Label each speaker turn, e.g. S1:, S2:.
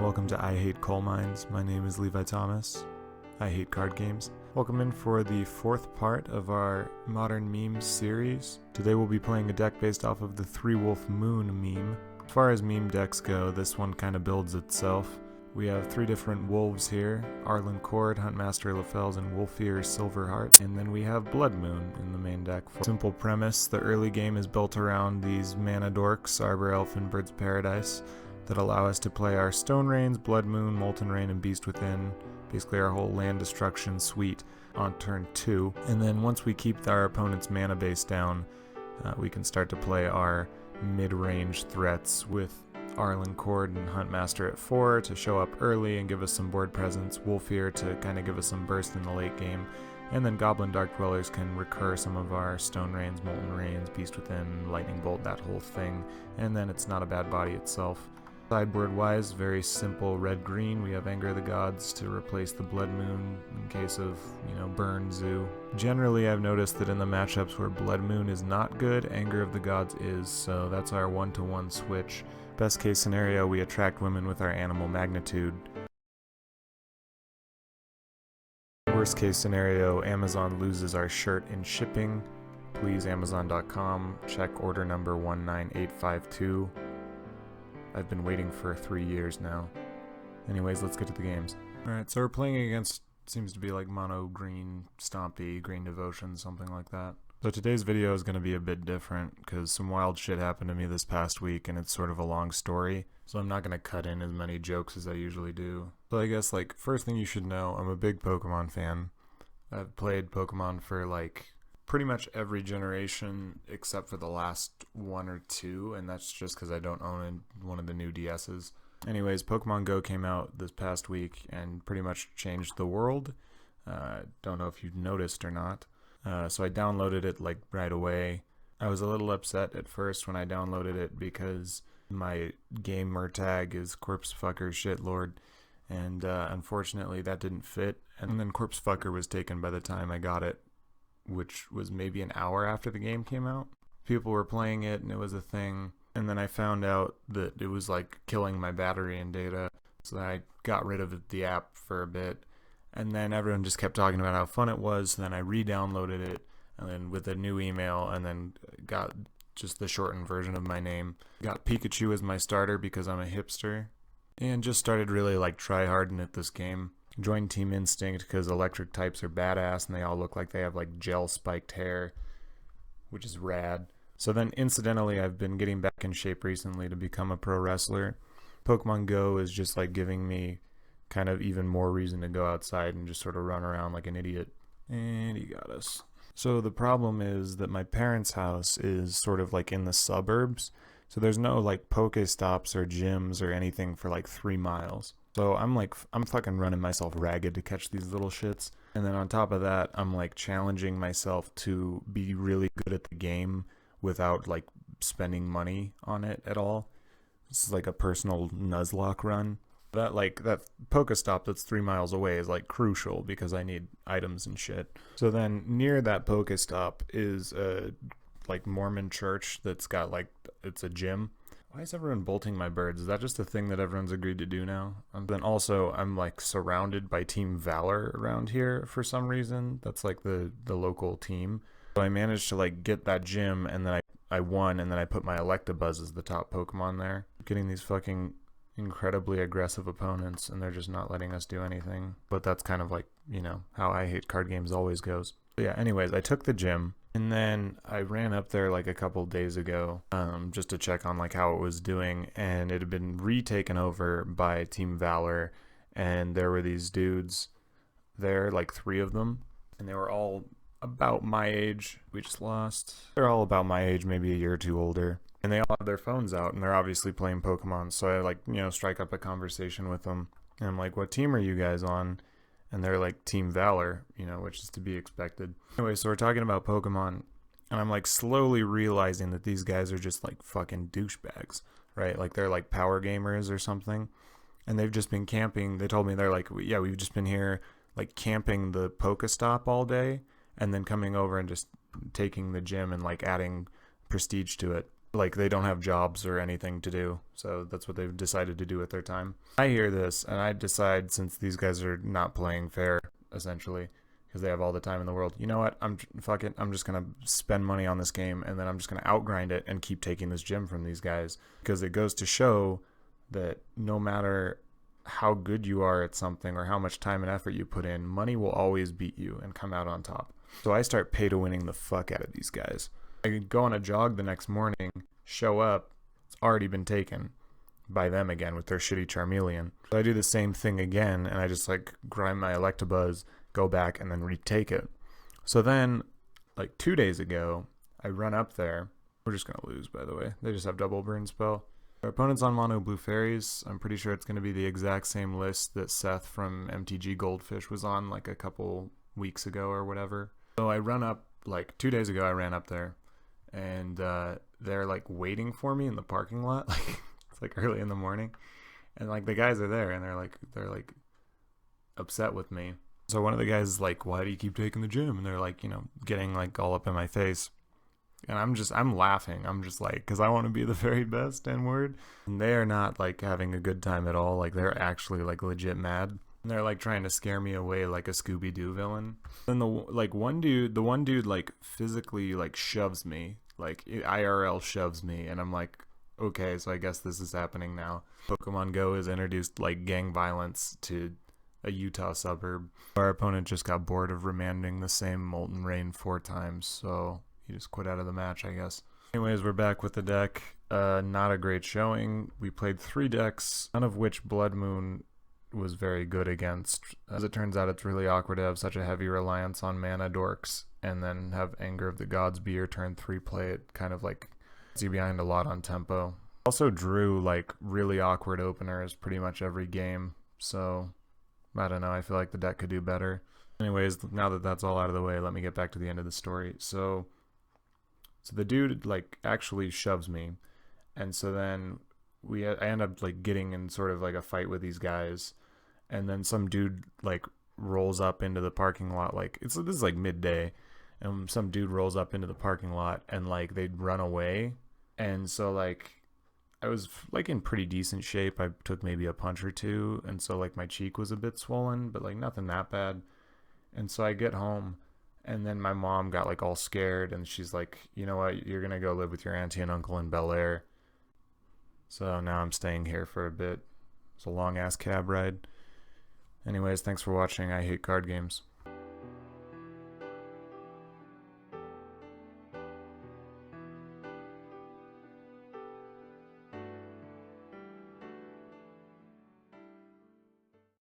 S1: welcome to I Hate Coal Mines. My name is Levi Thomas. I hate card games. Welcome in for the fourth part of our Modern Memes series. Today we'll be playing a deck based off of the Three Wolf Moon meme. As far as meme decks go, this one kind of builds itself. We have three different wolves here: Arlen Cord, Huntmaster Lefels, and Wolfear Silverheart. And then we have Blood Moon in the main deck. Simple premise: the early game is built around these mana dorks, Arbor Elf and Bird's Paradise, that allow us to play our Stone Rains, Blood Moon, Molten Rain, and Beast Within, basically our whole land destruction suite on turn 2. And then once we keep our opponent's mana base down, we can start to play our mid-range threats with Arlen Cord and Huntmaster at 4 to show up early and give us some board presence, Wolfear to kind of give us some burst in the late game, and then Goblin Dark Dwellers can recur some of our Stone Rains, Molten Rains, Beast Within, Lightning Bolt, that whole thing, and then it's not a bad body itself. Sideboard wise, very simple red-green. We have Anger of the Gods to replace the Blood Moon in case of, burn zoo. Generally, I've noticed that in the matchups where Blood Moon is not good, Anger of the Gods is, so that's our 1-to-1 switch. Best case scenario, we attract women with our Animal Magnitude. Worst case scenario, Amazon loses our shirt in shipping. Please, Amazon.com, check order number 19852. I've been waiting for 3 years now. Anyways, let's get to the games. Alright, so we're playing against, seems to be like mono green stompy, green devotion, something like that. So today's video is going to be a bit different because some wild shit happened to me this past week and it's sort of a long story. So I'm not going to cut in as many jokes as I usually do. So I guess first thing you should know, I'm a big Pokemon fan. I've played Pokemon for pretty much every generation except for the last one or two, and that's just because I don't own one of the new DS's. Anyways, Pokemon Go came out this past week and pretty much changed the world. Don't know if you've noticed or not. So I downloaded it right away. I was a little upset at first when I downloaded it because my gamer tag is Corpsefucker Shitlord, and unfortunately that didn't fit. And then Corpsefucker was taken by the time I got it, which was maybe an hour after the game came out. People were playing it and it was a thing, and then I found out that it was killing my battery and data, so I got rid of the app for a bit, and then everyone just kept talking about how fun it was, so then I re-downloaded it, and then with a new email, and then got just the shortened version of my name. Got Pikachu as my starter because I'm a hipster, and just started really try-harding at this game. Joined Team Instinct because electric types are badass and they all look like they have gel spiked hair, which is rad. So then incidentally, I've been getting back in shape recently to become a pro wrestler. Pokemon Go is just giving me kind of even more reason to go outside and just sort of run around like an idiot. And he got us. So the problem is that my parents' house is sort of in the suburbs, so there's no Pokestops or gyms or anything for 3 miles. So I'm fucking running myself ragged to catch these little shits. And then on top of that, I'm challenging myself to be really good at the game without spending money on it at all. This is a personal Nuzlocke run. That that Pokestop that's 3 miles away is crucial because I need items and shit. So then near that Pokestop is a Mormon church that's got it's a gym. Why is everyone bolting my birds? Is that just a thing that everyone's agreed to do now? And then also, I'm surrounded by Team Valor around here for some reason. That's the local team. So I managed to get that gym, and then I won, and then I put my Electabuzz as the top Pokemon there. Getting these fucking incredibly aggressive opponents, and they're just not letting us do anything. But that's kind of how I hate card games always goes. But yeah, anyways, I took the gym. And then I ran up there a couple days ago just to check on how it was doing, and it had been retaken over by Team Valor, and there were these dudes there, 3 of them, and they were all about my age. We just lost. They're all about my age, maybe a year or two older, and they all have their phones out, and they're obviously playing Pokemon, so I strike up a conversation with them, and I'm like, what team are you guys on? And they're Team Valor, which is to be expected. Anyway, so we're talking about Pokemon, and I'm slowly realizing that these guys are just fucking douchebags, right? They're power gamers or something, and they've just been camping. They told me they're yeah, we've just been here camping the Pokestop all day, and then coming over and just taking the gym and adding prestige to it. Like, they don't have jobs or anything to do, so that's what they've decided to do with their time. I hear this, and I decide, since these guys are not playing fair, essentially, because they have all the time in the world, you know what, fuck it, I'm just gonna spend money on this game, and then I'm just gonna outgrind it and keep taking this gym from these guys, because it goes to show that no matter how good you are at something or how much time and effort you put in, money will always beat you and come out on top. So I start pay to winning the fuck out of these guys. I go on a jog the next morning, show up, it's already been taken by them again with their shitty Charmeleon. So I do the same thing again, and I just like grind my Electabuzz, go back, and then retake it. So then, like 2 days ago, I run up there. We're just gonna lose, by the way. They just have double burn spell. Our opponent's on mono blue fairies. I'm pretty sure it's gonna be the exact same list that Seth from MTG Goldfish was on like a couple weeks ago or whatever. So I run up, like 2 days ago I ran up there, and they're like waiting for me in the parking lot. Like, it's like early in the morning, and like the guys are there, and they're like upset with me. So one of the guys is like, why do you keep taking the gym? And they're like, you know, getting like all up in my face, and I'm laughing. I'm just like, because I want to be the very best N-word, and they are not like having a good time at all. Like, they're actually like legit mad. And they're like trying to scare me away like a Scooby-Doo villain. Then the one dude like physically like shoves me, like IRL shoves me, and I'm like, okay, so I guess this is happening now. Pokemon Go has introduced like gang violence to a Utah suburb. Our opponent just got bored of remanding the same Molten Rain 4 times, so he just quit out of the match, I guess. Anyways, we're back with the deck. Not a great showing. We played 3 decks, none of which Blood Moon was very good against. As it turns out, it's really awkward to have such a heavy reliance on mana dorks and then have Anger of the Gods be your turn 3 play. It kind of like puts you behind a lot on tempo. Also drew like really awkward openers pretty much every game, so I don't know, I feel like the deck could do better. Anyways, now that that's all out of the way, let me get back to the end of the story. So the dude like actually shoves me, and so then I end up like getting in sort of like a fight with these guys, and then some dude like rolls up into the parking lot. Like, this is like midday, and some dude rolls up into the parking lot, and like they'd run away. And so like I was like in pretty decent shape. I took maybe a punch or two, and so like my cheek was a bit swollen, but like nothing that bad. And so I get home, and then my mom got like all scared, and she's like, you know what, you're gonna go live with your auntie and uncle in Bel Air. So now I'm staying here for a bit. It's a long ass cab ride. Anyways, thanks for watching. I hate card games.